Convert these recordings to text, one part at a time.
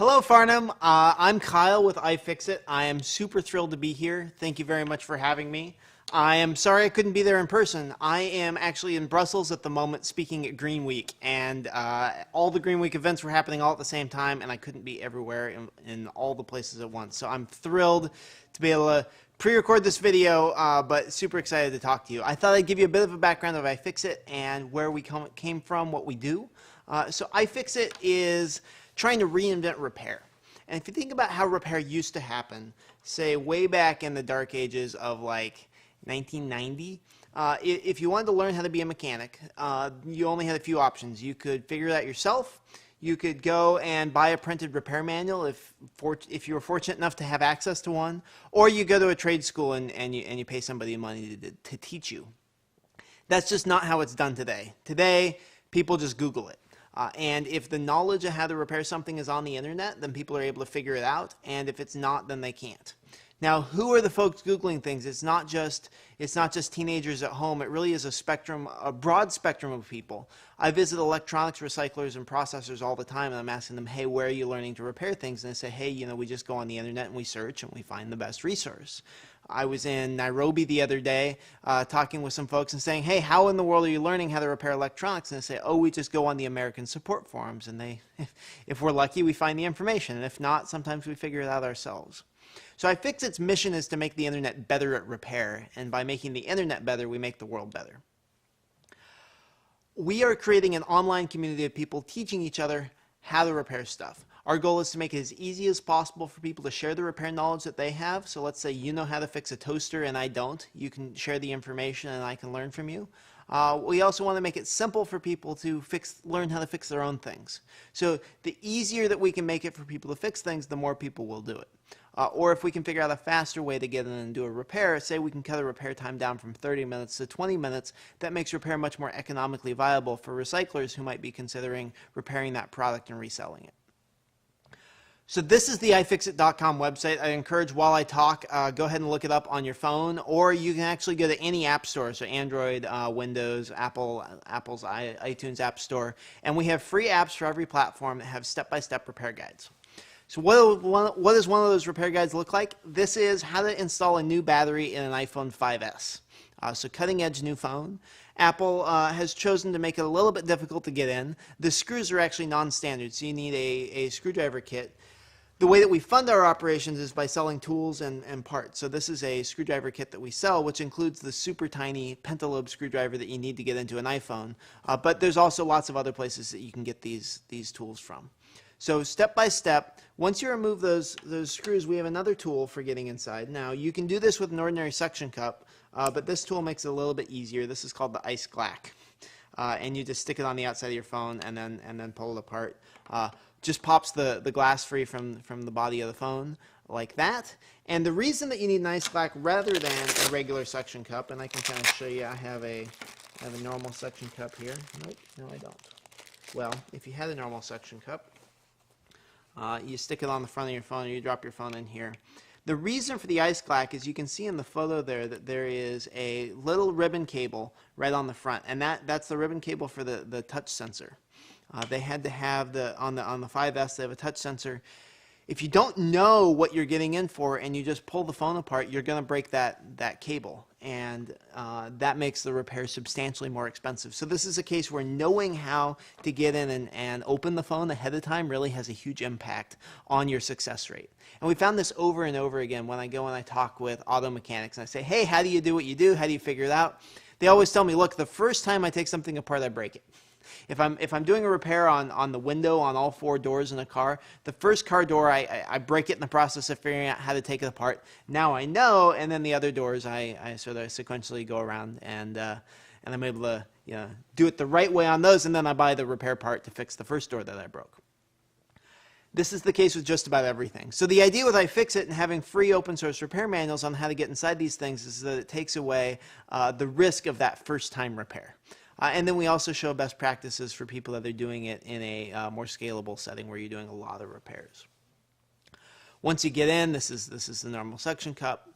Hello, Farnham. I'm Kyle with iFixit. I am super thrilled to be here. Thank you very much for having me. I am sorry I couldn't be there in person. I am actually in Brussels at the moment speaking at Green Week, and all the Green Week events were happening all at the same time, and I couldn't be everywhere in all the places at once. So I'm thrilled to be able to pre-record this video, but super excited to talk to you. I thought I'd give you a bit of a background of iFixit and where we came from, what we do. So iFixit is trying to reinvent repair. And if you think about how repair used to happen, say way back in the dark ages of like 1990, if you wanted to learn how to be a mechanic, you only had a few options. You could figure it out yourself. You could go and buy a printed repair manual if you were fortunate enough to have access to one, or you go to a trade school and you pay somebody money to teach you. That's just not how it's done today. Today, people just Google it. And if the knowledge of how to repair something is on the internet, then people are able to figure it out. And if it's not, then they can't. Now, who are the folks Googling things? It's not just teenagers at home. It really is a broad spectrum of people. I visit electronics recyclers and processors all the time, and I'm asking them, hey, where are you learning to repair things? And they say, hey, we just go on the internet and we search and we find the best resource. I was in Nairobi the other day talking with some folks and saying, hey, how in the world are you learning how to repair electronics? And they say, oh, we just go on the American support forums. And if we're lucky, we find the information. And if not, sometimes we figure it out ourselves. So iFixit's mission is to make the internet better at repair. And by making the internet better, we make the world better. We are creating an online community of people teaching each other how to repair stuff. Our goal is to make it as easy as possible for people to share the repair knowledge that they have. So let's say you know how to fix a toaster and I don't. You can share the information and I can learn from you. We also want to make it simple for people to learn how to fix their own things. So the easier that we can make it for people to fix things, the more people will do it. Or if we can figure out a faster way to get in and do a repair, say we can cut a repair time down from 30 minutes to 20 minutes, that makes repair much more economically viable for recyclers who might be considering repairing that product and reselling it. So this is the iFixit.com website. I encourage, while I talk, go ahead and look it up on your phone, or you can actually go to any app store, so Android, Windows, Apple's iTunes App Store, and we have free apps for every platform that have step-by-step repair guides. So what does one of those repair guides look like? This is how to install a new battery in an iPhone 5S. So cutting-edge new phone. Apple has chosen to make it a little bit difficult to get in. The screws are actually non-standard, so you need a screwdriver kit. The way that we fund our operations is by selling tools and parts. So this is a screwdriver kit that we sell, which includes the super tiny pentalobe screwdriver that you need to get into an iPhone. But there's also lots of other places that you can get these tools from. So step by step, once you remove those screws, we have another tool for getting inside. Now, you can do this with an ordinary suction cup, but this tool makes it a little bit easier. This is called the ice glack. And you just stick it on the outside of your phone and then pull it apart. Just pops the glass free from the body of the phone like that. And the reason that you need an ice glack rather than a regular suction cup, and I can kind of show you, I have a normal suction cup here. Nope, no I don't. Well, if you had a normal suction cup, you stick it on the front of your phone, or you drop your phone in here. The reason for the ice glack is you can see in the photo there that there is a little ribbon cable right on the front, and that's the ribbon cable for the touch sensor. They had to have on the 5S, they have a touch sensor. If you don't know what you're getting in for and you just pull the phone apart, you're going to break that cable, and that makes the repair substantially more expensive. So this is a case where knowing how to get in and open the phone ahead of time really has a huge impact on your success rate. And we found this over and over again when I go and I talk with auto mechanics and I say, hey, how do you do what you do? How do you figure it out? They always tell me, look, the first time I take something apart, I break it. If I'm doing a repair on the window on all four doors in a car, the first car door I break it in the process of figuring out how to take it apart. Now I know, and then the other doors I sort of sequentially go around and I'm able to do it the right way on those, and then I buy the repair part to fix the first door that I broke. This is the case with just about everything. So the idea with iFixit and having free open source repair manuals on how to get inside these things is that it takes away the risk of that first time repair. And then we also show best practices for people that are doing it in a more scalable setting where you're doing a lot of repairs. Once you get in, this is the normal suction cup.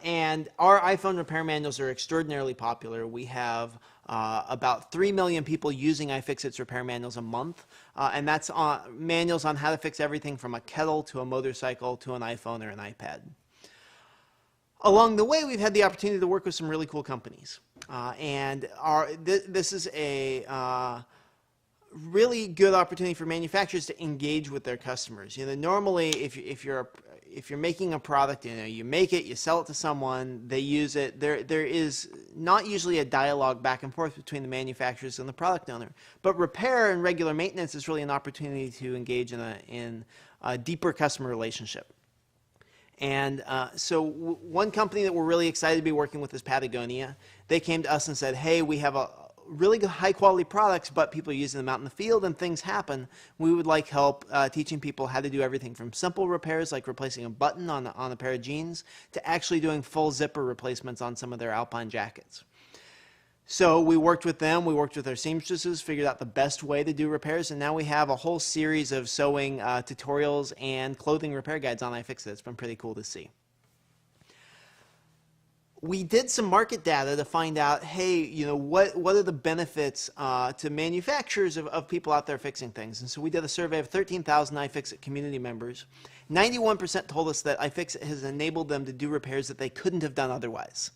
And our iPhone repair manuals are extraordinarily popular. We have about 3 million people using iFixit's repair manuals a month, and that's manuals on how to fix everything from a kettle to a motorcycle to an iPhone or an iPad. Along the way, we've had the opportunity to work with some really cool companies, this is a really good opportunity for manufacturers to engage with their customers. Normally, if you're making a product, you make it, you sell it to someone, they use it. There is not usually a dialogue back and forth between the manufacturers and the product owner. But repair and regular maintenance is really an opportunity to engage in a deeper customer relationship. And so one company that we're really excited to be working with is Patagonia. They came to us and said, hey, we have a really good high quality products, but people are using them out in the field and things happen. We would like help teaching people how to do everything from simple repairs like replacing a button on a pair of jeans to actually doing full zipper replacements on some of their alpine jackets. So we worked with them, we worked with our seamstresses, figured out the best way to do repairs, and now we have a whole series of sewing tutorials and clothing repair guides on iFixit. It's been pretty cool to see. We did some market data to find out, hey, what are the benefits to manufacturers of people out there fixing things? And so we did a survey of 13,000 iFixit community members. 91% told us that iFixit has enabled them to do repairs that they couldn't have done otherwise.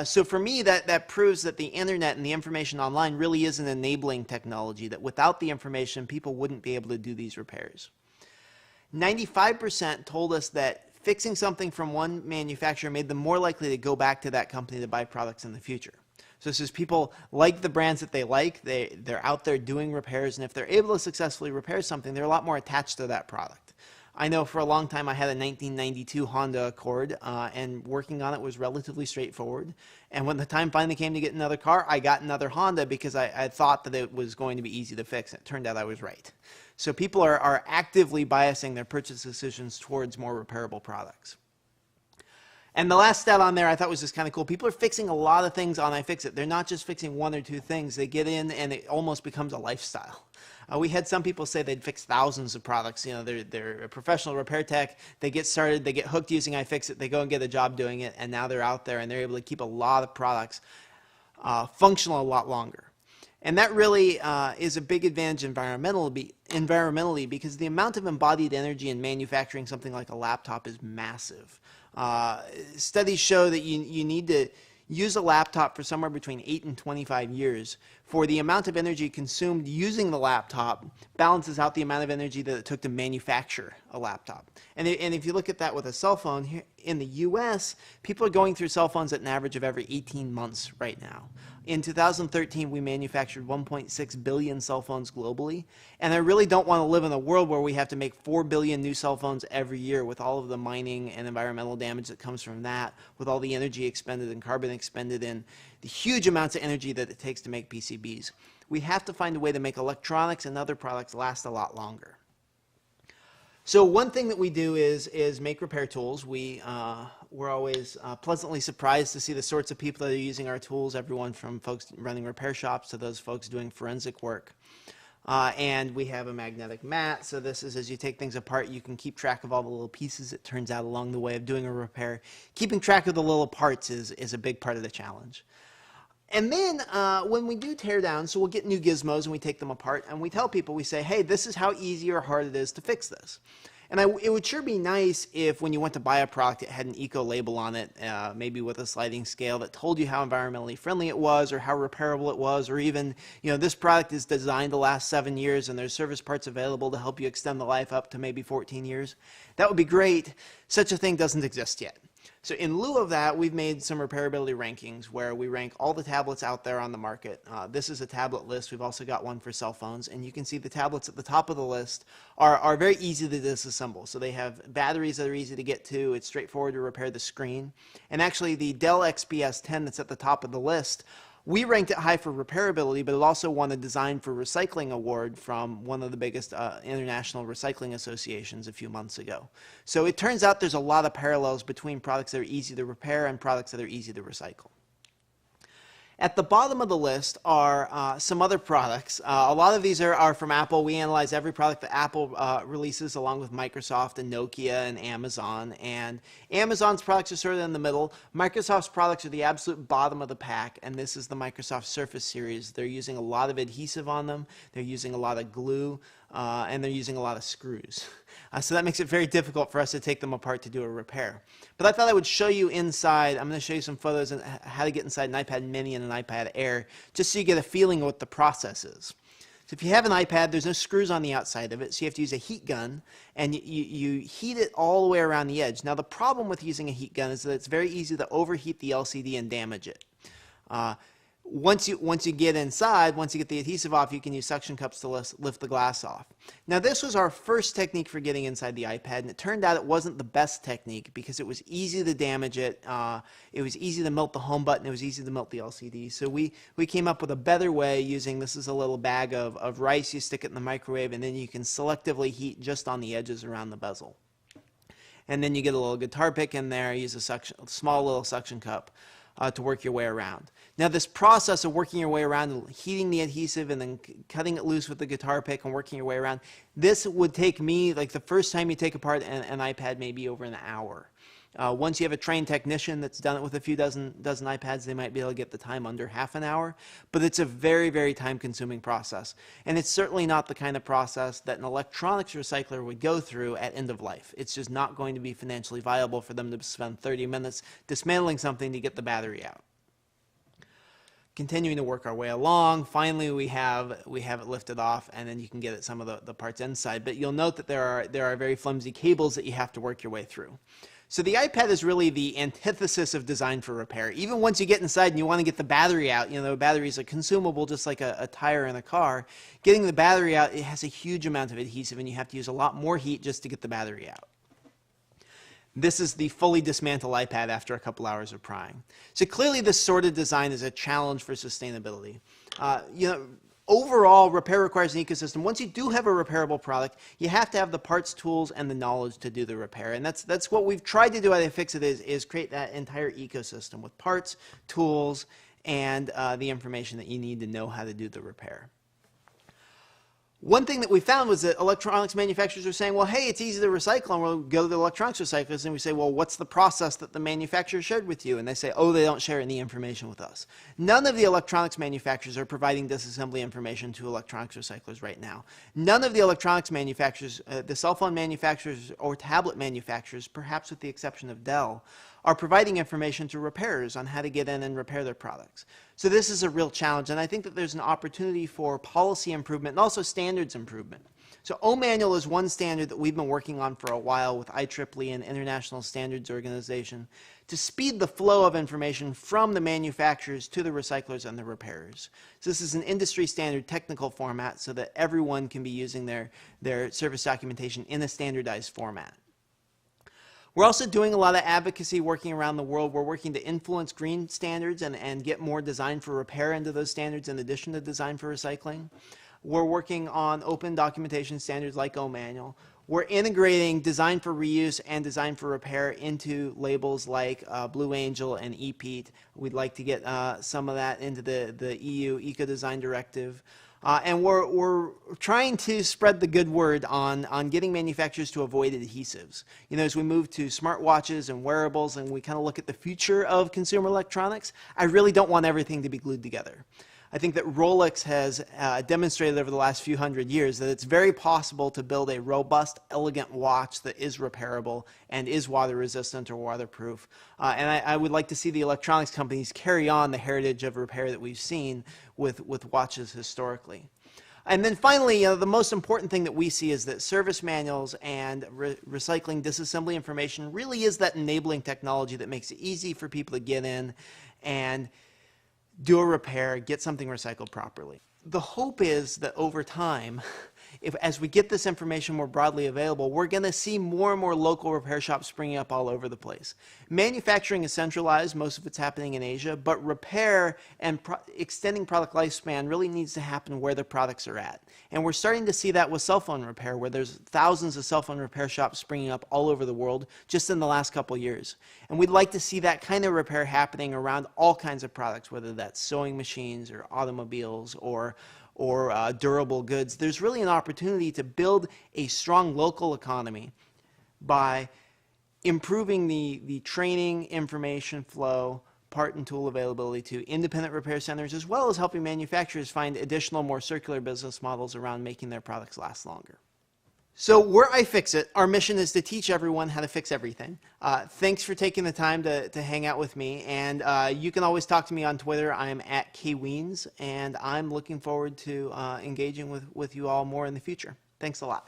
So for me, that proves that the internet and the information online really is an enabling technology, that without the information, people wouldn't be able to do these repairs. 95% told us that fixing something from one manufacturer made them more likely to go back to that company to buy products in the future. So this is people like the brands that they like, they're out there doing repairs, and if they're able to successfully repair something, they're a lot more attached to that product. I know for a long time I had a 1992 Honda Accord, and working on it was relatively straightforward. And when the time finally came to get another car, I got another Honda because I thought that it was going to be easy to fix. It turned out I was right. So people are actively biasing their purchase decisions towards more repairable products. And the last stat on there I thought was just kind of cool. People are fixing a lot of things on iFixit. They're not just fixing one or two things. They get in and it almost becomes a lifestyle. We had some people say they'd fix thousands of products. They're a professional repair tech. They get started, they get hooked using iFixit, they go and get a job doing it, and now they're out there and they're able to keep a lot of products functional a lot longer. And that really is a big advantage environmentally because the amount of embodied energy in manufacturing something like a laptop is massive. Studies show that you need to use a laptop for somewhere between 8 and 25 years for the amount of energy consumed using the laptop balances out the amount of energy that it took to manufacture a laptop. And if you look at that with a cell phone, here in the US, people are going through cell phones at an average of every 18 months right now. In 2013, we manufactured 1.6 billion cell phones globally, and I really don't want to live in a world where we have to make 4 billion new cell phones every year with all of the mining and environmental damage that comes from that, with all the energy expended and carbon expended in the huge amounts of energy that it takes to make PCBs. We have to find a way to make electronics and other products last a lot longer. So one thing that we do is make repair tools. We're always pleasantly surprised to see the sorts of people that are using our tools, everyone from folks running repair shops to those folks doing forensic work. And we have a magnetic mat, so this is as you take things apart, you can keep track of all the little pieces it turns out along the way of doing a repair. Keeping track of the little parts is a big part of the challenge. And then when we do tear down, so we'll get new gizmos and we take them apart and we tell people, we say, hey, this is how easy or hard it is to fix this. And it would sure be nice if when you went to buy a product, it had an eco label on it, maybe with a sliding scale that told you how environmentally friendly it was or how repairable it was, or even, this product is designed to last 7 years and there's service parts available to help you extend the life up to maybe 14 years. That would be great. Such a thing doesn't exist yet. So in lieu of that, we've made some repairability rankings where we rank all the tablets out there on the market. This is a tablet list. We've also got one for cell phones. And you can see the tablets at the top of the list are very easy to disassemble. So they have batteries that are easy to get to. It's straightforward to repair the screen. And actually the Dell XPS 10 that's at the top of the list, we ranked it high for repairability, but it also won a Design for Recycling award from one of the biggest international recycling associations a few months ago. So it turns out there's a lot of parallels between products that are easy to repair and products that are easy to recycle. At the bottom of the list are some other products. A lot of these are from Apple. We analyze every product that Apple releases along with Microsoft and Nokia and Amazon. And Amazon's products are sort of in the middle. Microsoft's products are the absolute bottom of the pack, and this is the Microsoft Surface series. They're using a lot of adhesive on them. They're using a lot of glue, and they're using a lot of screws. So that makes it very difficult for us to take them apart to do a repair. But I thought I would show you inside. I'm going to show you some photos of how to get inside an iPad mini and an iPad Air, just so you get a feeling of what the process is. So if you have an iPad, there's no screws on the outside of it, so you have to use a heat gun, and you heat it all the way around the edge. Now the problem with using a heat gun is that it's very easy to overheat the LCD and damage it. Once you get inside, once you get the adhesive off, you can use suction cups to lift the glass off. Now this was our first technique for getting inside the iPad, and it turned out it wasn't the best technique because it was easy to damage it. It was easy to melt the home button. It was easy to melt the LCD. So we came up with a better way using, this is a little bag of rice. You stick it in the microwave, and then you can selectively heat just on the edges around the bezel. And then you get a little guitar pick in there, use a small little suction cup to work your way around. Now this process of working your way around, heating the adhesive and then cutting it loose with the guitar pick and working your way around, this would take me, like the first time you take apart an iPad, maybe over an hour. Once you have a trained technician that's done it with a few dozen iPads, they might be able to get the time under half an hour. But it's a very, very time-consuming process. And it's certainly not the kind of process that an electronics recycler would go through at end of life. It's just not going to be financially viable for them to spend 30 minutes dismantling something to get the battery out. Continuing to work our way along, finally we have it lifted off, and then you can get at some of the parts inside. But you'll note that there are very flimsy cables that you have to work your way through. So the iPad is really the antithesis of design for repair. Even once you get inside and you want to get the battery out, you know, the battery is a consumable just like a tire in a car. Getting the battery out, it has a huge amount of adhesive, and you have to use a lot more heat just to get the battery out. This is the fully dismantled iPad after a couple hours of prying. So clearly this sort of design is a challenge for sustainability. Overall, repair requires an ecosystem. Once you do have a repairable product, you have to have the parts, tools, and the knowledge to do the repair. And that's what we've tried to do at IFixit is create that entire ecosystem with parts, tools, and the information that you need to know how to do the repair. One thing that we found was that electronics manufacturers are saying, well, hey, it's easy to recycle, and we'll go to the electronics recyclers, and we say, well, what's the process that the manufacturer shared with you? And they say, oh, they don't share any information with us. None of the electronics manufacturers are providing disassembly information to electronics recyclers right now. None of the electronics manufacturers, the cell phone manufacturers or tablet manufacturers, perhaps with the exception of Dell, are providing information to repairers on how to get in and repair their products. So this is a real challenge, and I think that there's an opportunity for policy improvement and also standards improvement. So O-Manual is one standard that we've been working on for a while with IEEE and International Standards Organization to speed the flow of information from the manufacturers to the recyclers and the repairers. So this is an industry standard technical format so that everyone can be using their service documentation in a standardized format. We're also doing a lot of advocacy working around the world. We're working to influence green standards and get more design for repair into those standards in addition to design for recycling. We're working on open documentation standards like O-Manual. We're integrating design for reuse and design for repair into labels like Blue Angel and EPEAT. We'd like to get some of that into the EU Eco-Design Directive. And we're trying to spread the good word on getting manufacturers to avoid adhesives. You know, as we move to smartwatches and wearables and we kind of look at the future of consumer electronics, I really don't want everything to be glued together. I think that Rolex has demonstrated over the last few hundred years that it's very possible to build a robust, elegant watch that is repairable and is water resistant or waterproof. And I would like to see the electronics companies carry on the heritage of repair that we've seen with watches historically. And then finally, the most important thing that we see is that service manuals and recycling disassembly information really is that enabling technology that makes it easy for people to get in and do a repair, get something recycled properly. The hope is that over time, as we get this information more broadly available, we're going to see more and more local repair shops springing up all over the place. Manufacturing is centralized, most of it's happening in Asia, but repair and extending product lifespan really needs to happen where the products are at. And we're starting to see that with cell phone repair, where there's thousands of cell phone repair shops springing up all over the world just in the last couple years. And we'd like to see that kind of repair happening around all kinds of products, whether that's sewing machines or automobiles or durable goods. There's really an opportunity to build a strong local economy by improving the training, information flow, part and tool availability to independent repair centers, as well as helping manufacturers find additional, more circular business models around making their products last longer. So we're IFixit. Our mission is to teach everyone how to fix everything. Thanks for taking the time to hang out with me. And you can always talk to me on Twitter. I'm at Wiens, and I'm looking forward to engaging with you all more in the future. Thanks a lot.